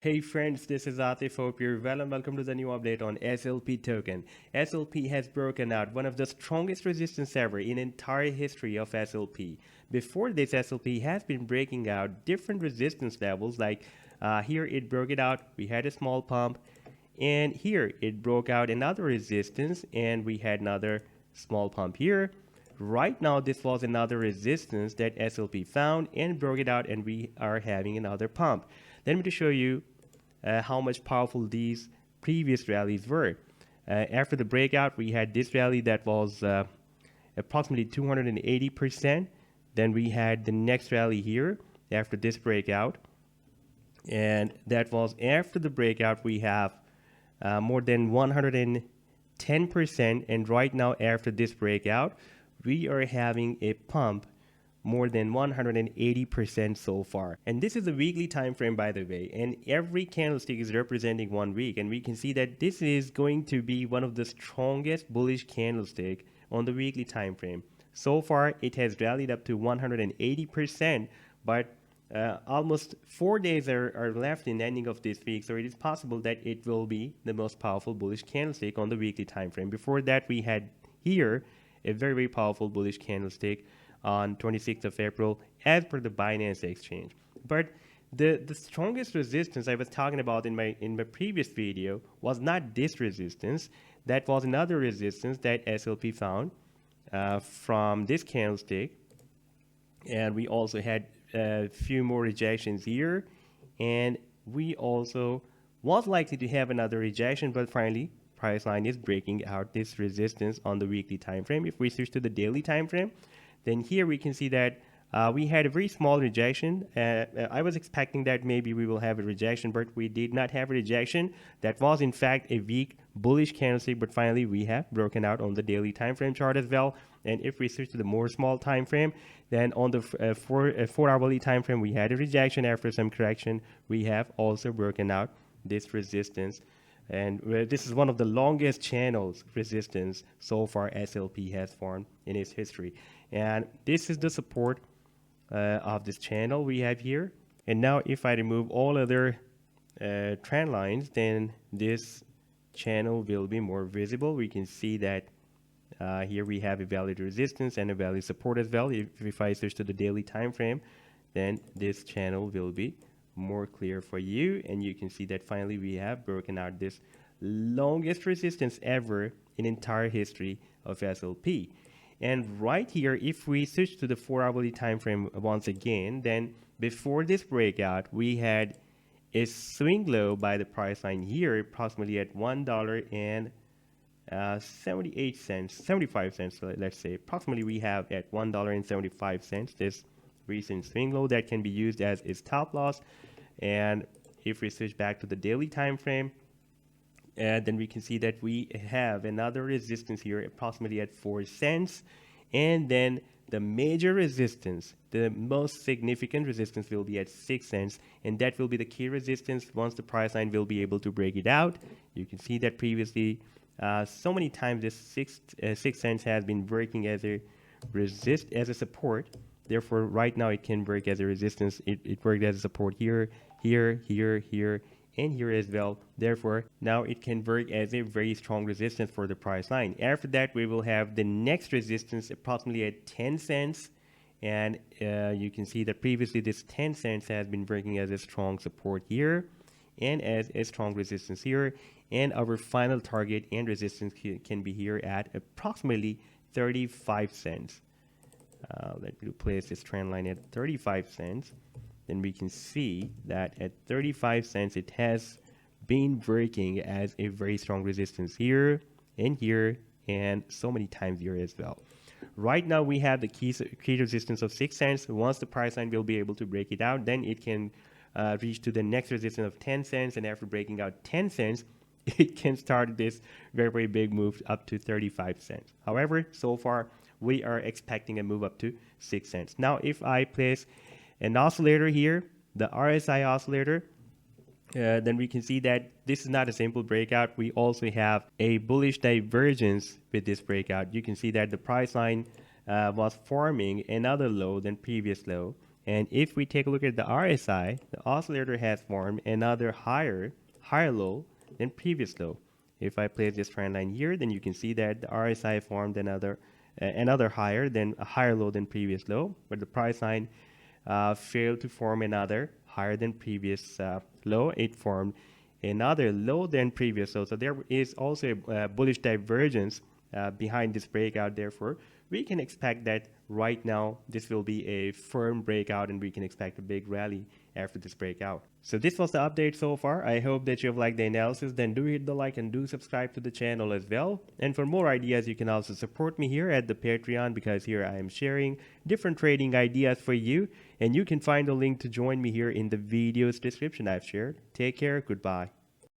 Hey friends, this is Atif. Hope you're well and welcome to the new update on SLP token. SLP has broken out one of the strongest resistance ever in entire history of SLP. Before this, SLP has been breaking out different resistance levels. Like here, it broke it out. We had a small pump, and here it broke out another resistance, and we had another small pump here. Right now, this was another resistance that SLP found and broke it out, and we are having another pump. Let me to show you how much powerful these previous rallies were. After the breakout, we had this rally that was approximately 280%. Then we had the next rally here after this breakout. And that was after the breakout, we have more than 110%. And right now, after this breakout, we are having a pump more than 180% so far. And this is a weekly time frame, by the way, and every candlestick is representing 1 week, and we can see that this is going to be one of the strongest bullish candlestick on the weekly time frame. So far it has rallied up to 180%, but almost 4 days are left in the ending of this week, so it is possible that it will be the most powerful bullish candlestick on the weekly time frame. Before that, we had here a very powerful bullish candlestick on 26th of April as per the Binance exchange. But the strongest resistance I was talking about in my previous video was not this resistance. That was another resistance that SLP found from this candlestick. And we also had a few more rejections here. And we also was likely to have another rejection, but finally price line is breaking out this resistance on the weekly time frame. If we switch to the daily time frame, then here we can see that we had a very small rejection. I was expecting that maybe we will have a rejection, but we did not have a rejection. That was in fact a weak bullish candlestick, but finally we have broken out on the daily time frame chart as well. And if we switch to the more small time frame, then on the 4 hourly time frame, we had a rejection. After some correction, we have also broken out this resistance. And this is one of the longest channels resistance so far SLP has formed in its history. And this is the support of this channel we have here. And now if I remove all other trend lines, then this channel will be more visible. We can see that here we have a valid resistance and a valid support as well. If I switch to the daily time frame, then this channel will be more clear for you, and you can see that finally we have broken out this longest resistance ever in entire history of SLP. And right here, if we switch to the 4 hourly time frame once again, then before this breakout we had a swing low by the price line here approximately at $1.78 so let's say approximately we have at $1.75 this recent swing low that can be used as a stop loss. And if we switch back to the daily time frame, then we can see that we have another resistance here approximately at 4 cents. And then the major resistance, the most significant resistance, will be at 6 cents, and that will be the key resistance. Once the price line will be able to break it out, you can see that previously so many times this 6 cents has been working as a support. Therefore, right now it can work as a resistance. It worked as a support here, here, and here as well. Therefore, now it can work as a very strong resistance for the price line. After that, we will have the next resistance approximately at 10 cents. And you can see that previously this 10 cents has been working as a strong support here and as a strong resistance here. And our final target and resistance can be here at approximately 35 cents. Let me place this trend line at 35 cents. Then we can see that at 35 cents, it has been working as a very strong resistance here, and so many times here as well. Right now, we have the key resistance of 6 cents. Once the price line will be able to break it out, then it can reach to the next resistance of 10 cents. And after breaking out 10 cents, it can start this very big move up to 35 cents. However, so far, we are expecting a move up to 6 cents. Now, if I place an oscillator here, the RSI oscillator, then we can see that this is not a simple breakout. We also have a bullish divergence with this breakout. You can see that the price line was forming another low than previous low. And if we take a look at the RSI, the oscillator has formed another higher low than previous low. If I place this trend line here, then you can see that the RSI formed another higher low than previous low, but the price line failed to form another higher than previous low. It formed another low than previous low. So there is also a bullish divergence behind this breakout. Therefore, we can expect that right now this will be a firm breakout and we can expect a big rally after this breakout. So this was the update so far. I hope that you've liked the analysis. Then do hit the like and do subscribe to the channel as well. And for more ideas, you can also support me here at the Patreon, because here I am sharing different trading ideas for you. And you can find the link to join me here in the video's description I've shared. Take care. Goodbye.